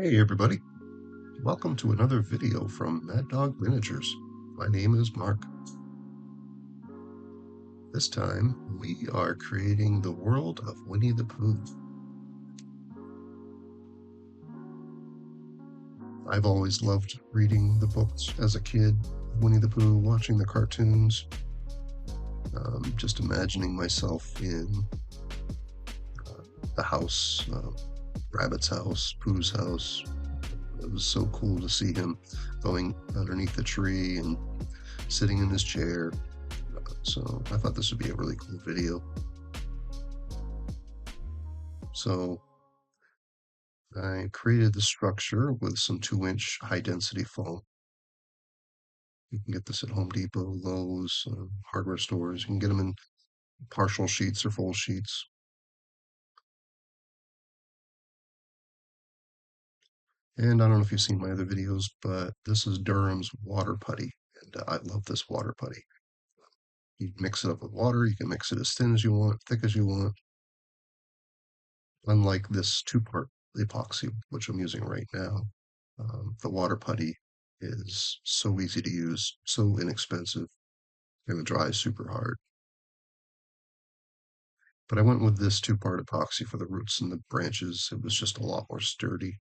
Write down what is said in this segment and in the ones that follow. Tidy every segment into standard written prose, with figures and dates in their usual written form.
Hey everybody, welcome to another video from Mad Dog Miniatures. My name is Mark. This time we are creating the world of Winnie the Pooh. I've always loved reading the books as a kid, Winnie the Pooh, watching the cartoons, just imagining myself in the house, Rabbit's house, Pooh's house. It was so cool to see him going underneath the tree and sitting in his chair. So I thought this would be a really cool video. So I created the structure with some 2-inch high density foam. You can get this at Home Depot, Lowe's, hardware stores. You can get them in partial sheets or full sheets. And I don't know if you've seen my other videos, but this is Durham's water putty. And I love this water putty. You mix it up with water. You can mix it as thin as you want, thick as you want. Unlike this 2-part epoxy, which I'm using right now, the water putty is so easy to use, so inexpensive, and it dries super hard. But I went with this 2-part epoxy for the roots and the branches. It was just a lot more sturdy.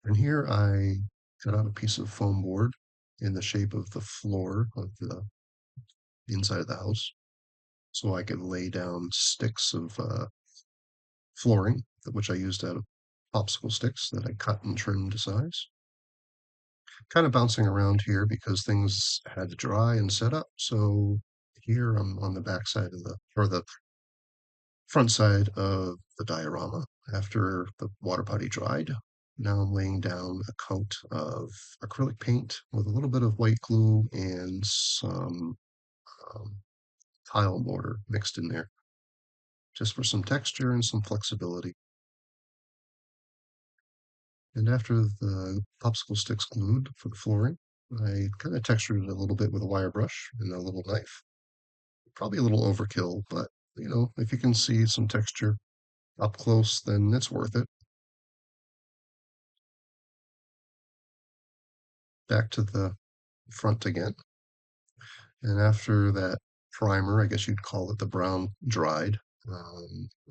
And here I cut out a piece of foam board in the shape of the floor of the inside of the house, so I could lay down sticks of flooring, which I used out of popsicle sticks that I cut and trimmed to size. Kind of bouncing around here because things had to dry and set up. So here I'm on the back side of the front side of the diorama after the water putty dried. Now I'm laying down a coat of acrylic paint with a little bit of white glue and some um, tile mortar mixed in there, just for some texture and some flexibility. And after the popsicle sticks glued for the flooring, I kind of textured it a little bit with a wire brush and a little knife. Probably a little overkill, but if you can see some texture up close, then it's worth it. Back to the front again. And after that primer, I guess you'd call it the brown dried,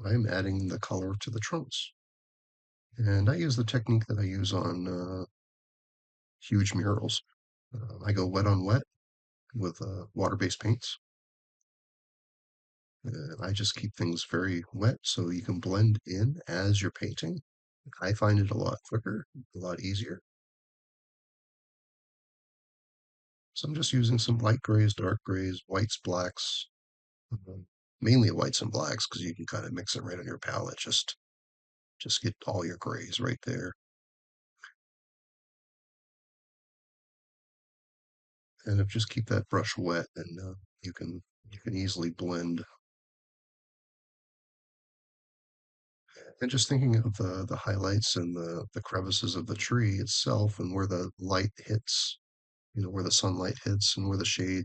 I'm adding the color to the trunks. And I use the technique that I use on huge murals. I go wet on wet with water-based paints. I just keep things very wet so you can blend in as you're painting. I find it a lot quicker, a lot easier. So I'm just using some light grays, dark grays, whites, blacks, um, mainly whites and blacks because you can kind of mix it right on your palette. Just get all your grays right there. And if just keep that brush wet and you can easily blend. And just thinking of the highlights and the crevices of the tree itself and where the light hits, where the sunlight hits and where the shade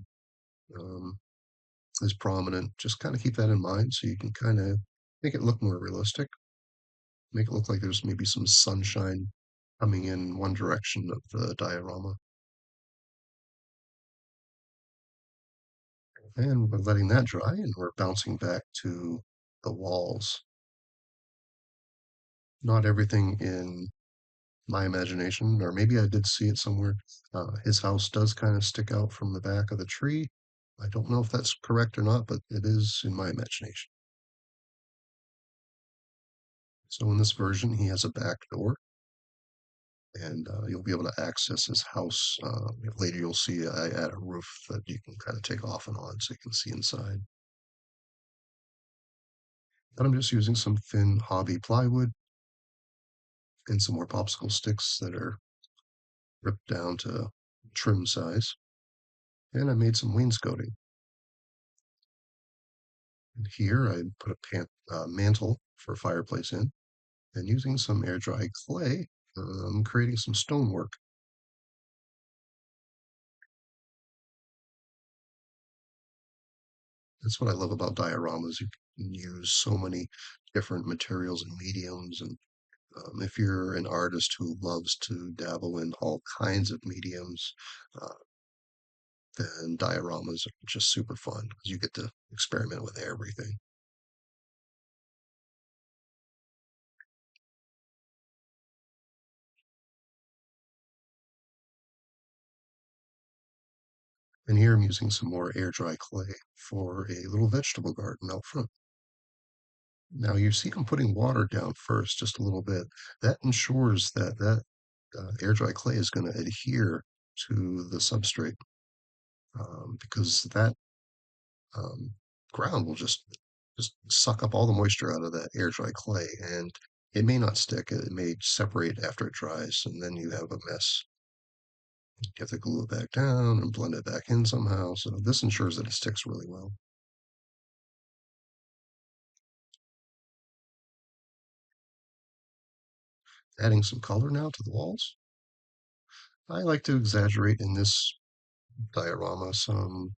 um, is prominent. Just kind of keep that in mind so you can kind of make it look more realistic. Make it look like there's maybe some sunshine coming in one direction of the diorama. And we're letting that dry and we're bouncing back to the walls. Not everything in my imagination, or maybe I did see it somewhere. His house does kind of stick out from the back of the tree. I don't know if that's correct or not, but it is in my imagination. So in this version, he has a back door, and you'll be able to access his house. Later, you'll see I add a roof that you can kind of take off and on so you can see inside. And I'm just using some thin hobby plywood and some more popsicle sticks that are ripped down to trim size. And I made some wainscoting. And here I put a mantle for a fireplace in, and using some air dry clay, I'm creating some stonework. That's what I love about dioramas. You can use so many different materials and mediums. And if you're an artist who loves to dabble in all kinds of mediums, uh, then dioramas are just super fun because you get to experiment with everything. And here I'm using some more air dry clay for a little vegetable garden out front. Now you see I'm putting water down first, just a little bit. That ensures that air dry clay is going to adhere to the substrate because that um, ground will just suck up all the moisture out of that air dry clay, and it may not stick. It may separate after it dries, and then you have a mess. You have to glue it back down and blend it back in somehow. So this ensures that it sticks really well. Adding some color now to the walls. I like to exaggerate in this diorama some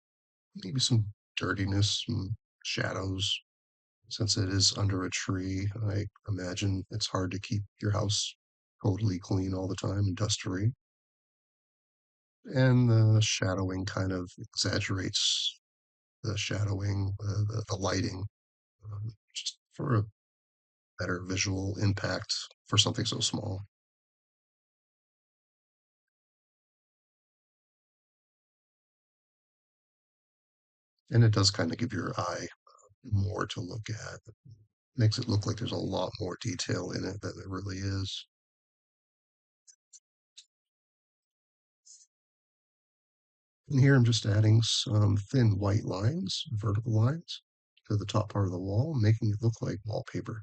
maybe some dirtiness, some shadows. Since it is under a tree, I imagine it's hard to keep your house totally clean all the time and dust free. And the shadowing kind of exaggerates the shadowing, the lighting, just for a better visual impact for something so small. And it does kind of give your eye more to look at. Makes it look like there's a lot more detail in it than there really is. And here I'm just adding some thin white lines, vertical lines, to the top part of the wall, making it look like wallpaper.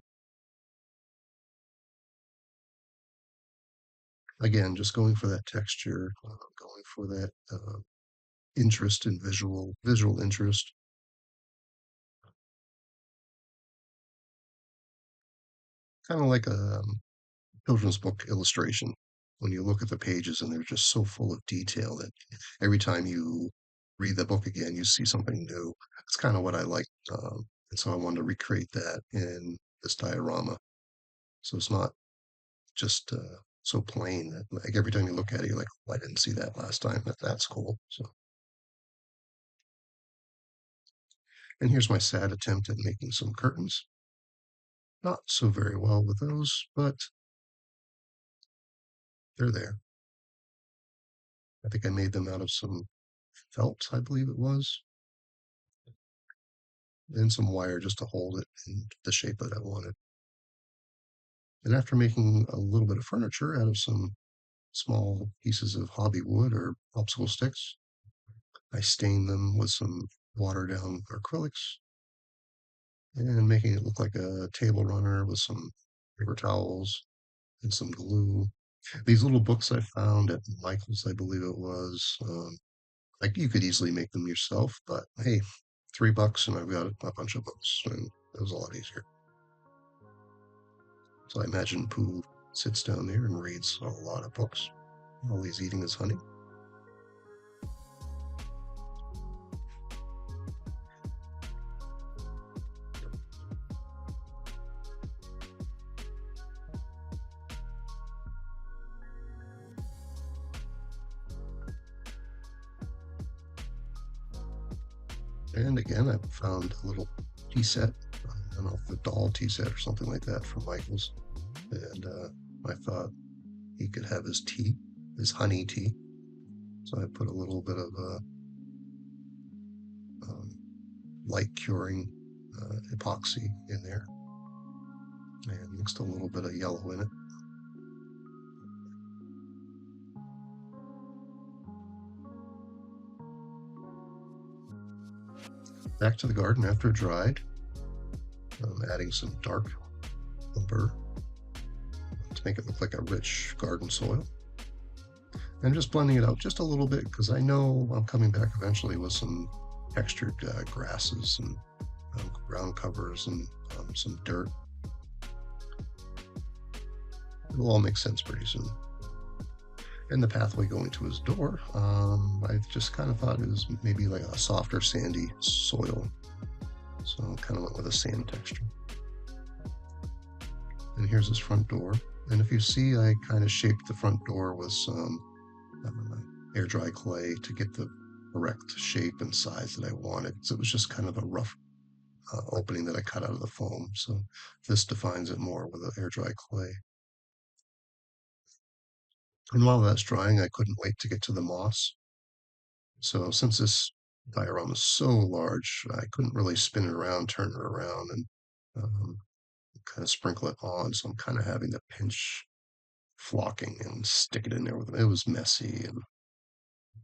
Again, just going for that texture, going for that interest in visual interest. Kind of like a children's book illustration. When you look at the pages and they're just so full of detail that every time you read the book again, you see something new. It's kind of what I like. And so I wanted to recreate that in this diorama. So it's not just so plain that like every time you look at it, you're like, oh, I didn't see that last time. That's cool. So, and here's my sad attempt at making some curtains. Not so very well with those, but they're there. I think I made them out of some felt, I believe it was, and some wire just to hold it in the shape that I wanted. And after making a little bit of furniture out of some small pieces of hobby wood or popsicle sticks, I stained them with some watered down acrylics and making it look like a table runner with some paper towels and some glue. These little books I found at Michael's, I believe it was, like you could easily make them yourself, but hey, $3 and I've got a bunch of books, and it was a lot easier. So I imagine Pooh sits down there and reads a lot of books while he's eating his honey. And again, I found a little tea set. I don't know if the doll tea set or something like that from Michael's. And I thought he could have his tea, his honey tea. So I put a little bit of um, light curing epoxy in there and mixed a little bit of yellow in it. Back to the garden after it dried. Adding some dark umber to make it look like a rich garden soil. And just blending it out just a little bit because I know I'm coming back eventually with some textured grasses and ground covers and some dirt. It'll all make sense pretty soon. And the pathway going to his door, I just kind of thought it was maybe like a softer sandy soil. So I kind of went with a sand texture. And here's this front door. And if you see, I kind of shaped the front door with some air dry clay to get the correct shape and size that I wanted. So it was just kind of a rough opening that I cut out of the foam. So this defines it more with the air dry clay. And while that's drying, I couldn't wait to get to the moss. So since this diorama is so large, I couldn't really spin it around, turn it around, and um, kind of sprinkle it on. So I'm kind of having to pinch flocking and stick it in there with it. It was messy, and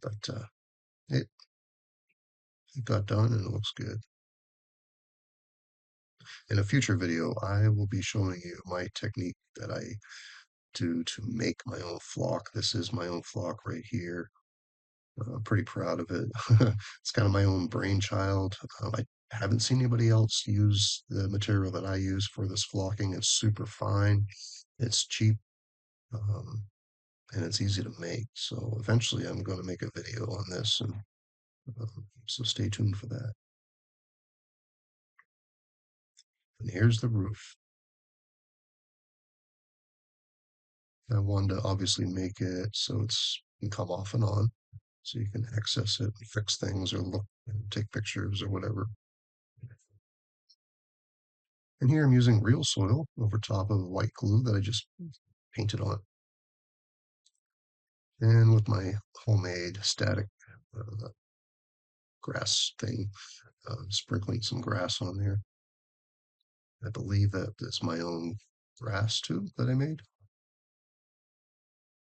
but it it got done and it looks good. In a future video, I will be showing you my technique that I do to make my own flock. This is my own flock right here. I'm pretty proud of it. It's kind of my own brainchild. I haven't seen anybody else use the material that I use for this flocking. It's super fine, it's cheap, um, and it's easy to make. So eventually I'm going to make a video on this, and so stay tuned for that. And here's the roof. I wanted to obviously make it so it's can come off and on, so you can access it and fix things or look and take pictures or whatever. And here I'm using real soil over top of white glue that I just painted on. And with my homemade static grass thing, sprinkling some grass on there. I believe that is my own grass too that I made.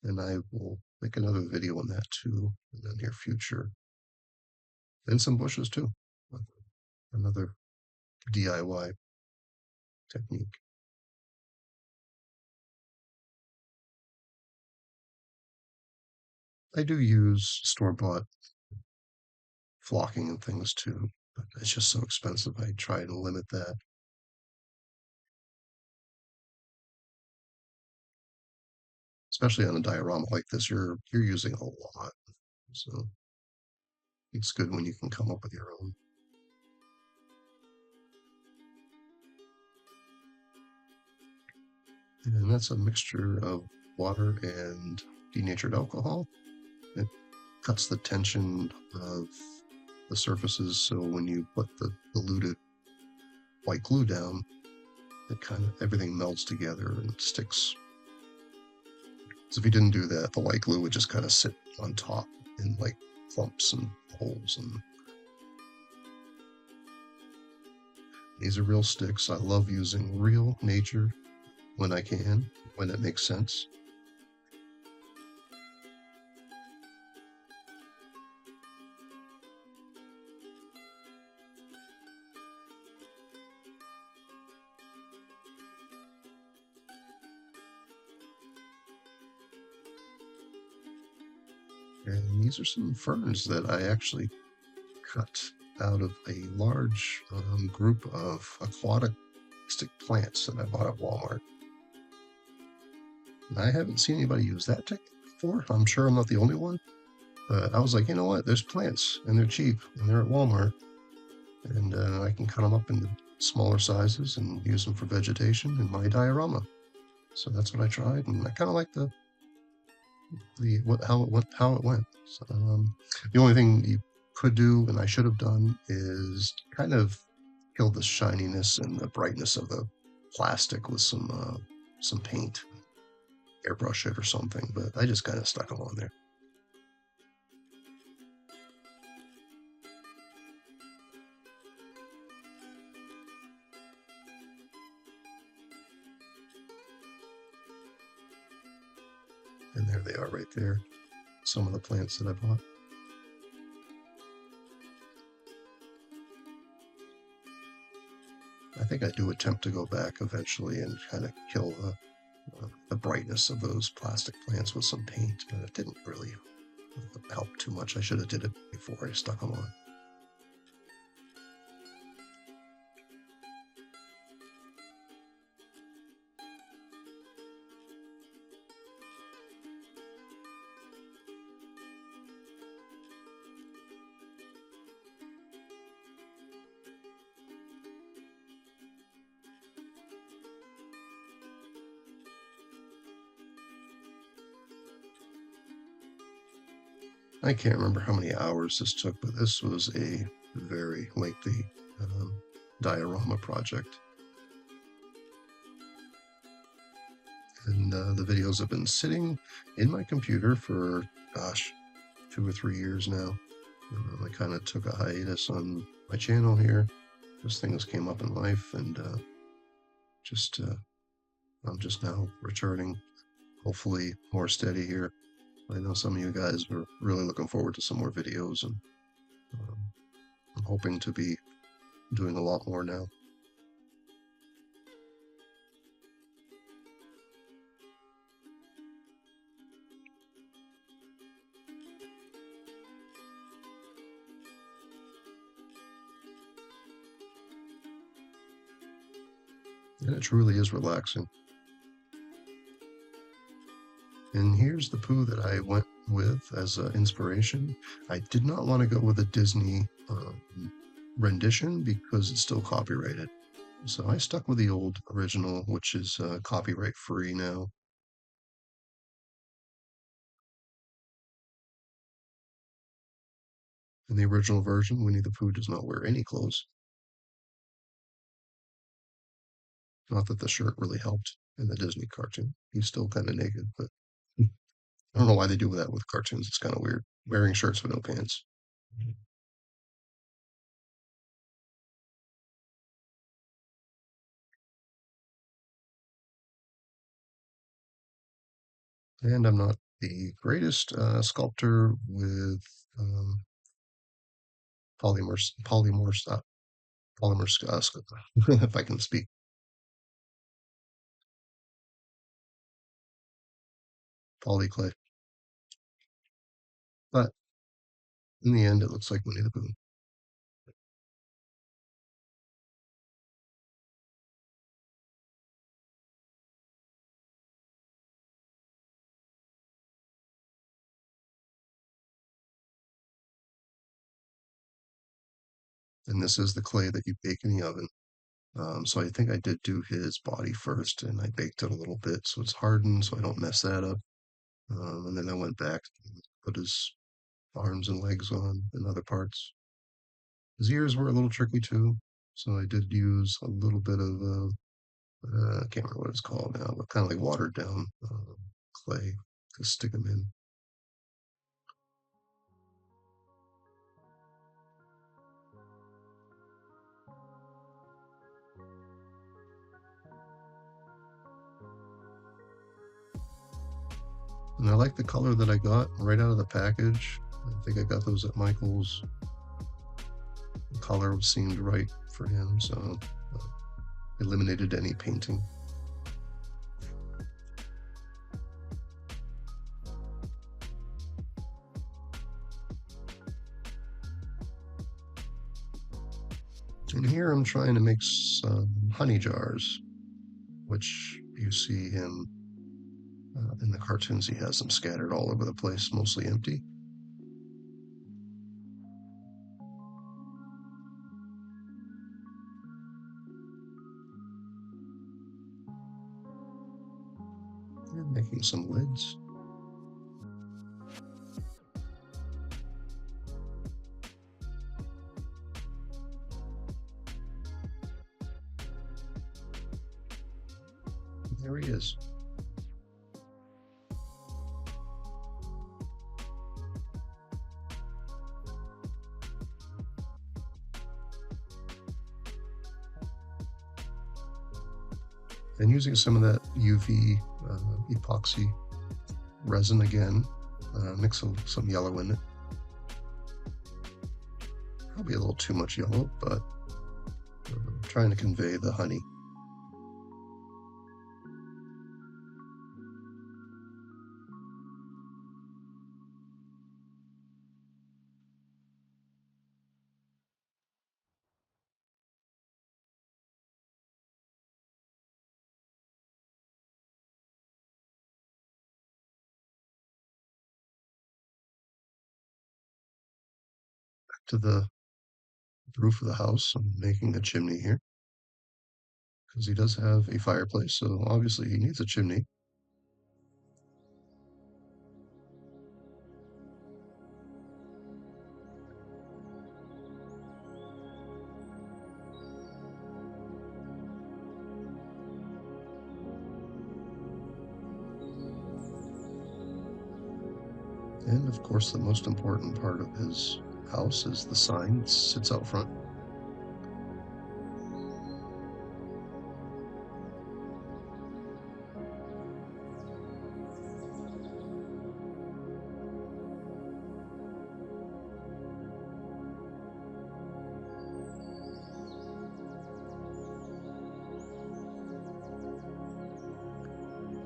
And I will make another video on that too in the near future. And some bushes too. Another DIY technique. I do use store-bought flocking and things too, but it's just so expensive. I try to limit that. Especially on a diorama like this, you're using a lot. So it's good when you can come up with your own. And that's a mixture of water and denatured alcohol. It cuts the tension of the surfaces, so when you put the diluted white glue down, it kind of everything melts together and sticks. So if you didn't do that, the white glue would just kind of sit on top in like clumps and holes. And these are real sticks. I love using real nature when I can, when it makes sense. And these are some ferns that I actually cut out of a large group of aquatic plants that I bought at Walmart. And I haven't seen anybody use that technique before. I'm sure I'm not the only one. But I was like, you know what? There's plants and they're cheap and they're at Walmart. And I can cut them up into smaller sizes and use them for vegetation in my diorama. So that's what I tried. And I kind of like how it went. So, the only thing you could do and I should have done is kind of kill the shininess and the brightness of the plastic with some paint, airbrush it or something. But I just kind of stuck them on there. And there they are right there. Some of the plants that I bought. I think I do attempt to go back eventually and kind of kill the brightness of those plastic plants with some paint, but it didn't really help too much. I should have did it before I stuck them on. I can't remember how many hours this took, but this was a very lengthy diorama project. And the videos have been sitting in my computer for, gosh, 2 or 3 years now. I kind of took a hiatus on my channel here. Just things came up in life, and just I'm just now returning, hopefully more steady here. I know some of you guys were really looking forward to some more videos, and um, I'm hoping to be doing a lot more now. And it truly is relaxing. And here's the Pooh that I went with as inspiration. I did not want to go with a Disney rendition because it's still copyrighted. So I stuck with the old original, which is copyright free now. In the original version, Winnie the Pooh does not wear any clothes. Not that the shirt really helped in the Disney cartoon. He's still kind of naked, but I don't know why they do that with cartoons. It's kind of weird. Wearing shirts with no pants. And I'm not the greatest sculptor with um, polymorphs, polymers, if I can speak, polyclay. But in the end, it looks like Winnie the Pooh. And this is the clay that you bake in the oven. So I think I did do his body first, and I baked it a little bit so it's hardened, so I don't mess that up. And then I went back and put his arms and legs on and other parts. His ears were a little tricky too, so I did use a little bit of I can't remember what it's called now, but kind of like watered down clay to stick them in. And I like the color that I got right out of the package. I think I got those at Michael's. The color seemed right for him, so eliminated any painting. And here I'm trying to make some honey jars, which you see him in the cartoons. He has them scattered all over the place, mostly empty. And making some lids. There he is. And using some of that UV epoxy resin again, mix some yellow in it. Probably a little too much yellow, but trying to convey the honey. To the roof of the house, I'm making a chimney here because he does have a fireplace, so obviously he needs a chimney. And of course, the most important part of his house is the sign that sits out front.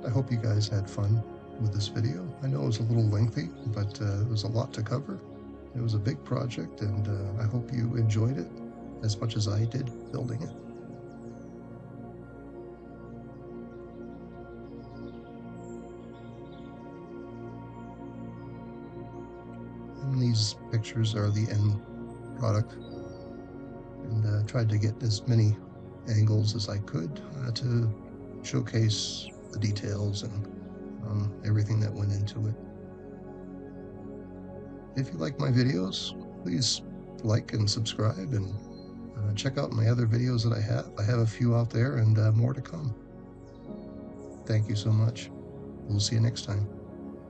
I hope you guys had fun with this video. I know it was a little lengthy, but it was a lot to cover. It was a big project, and I hope you enjoyed it as much as I did building it. And these pictures are the end product, and tried to get as many angles as I could to showcase the details and everything that went into it. If you like my videos, please like and subscribe, and check out my other videos that I have. I have a few out there and more to come. Thank you so much. We'll see you next time.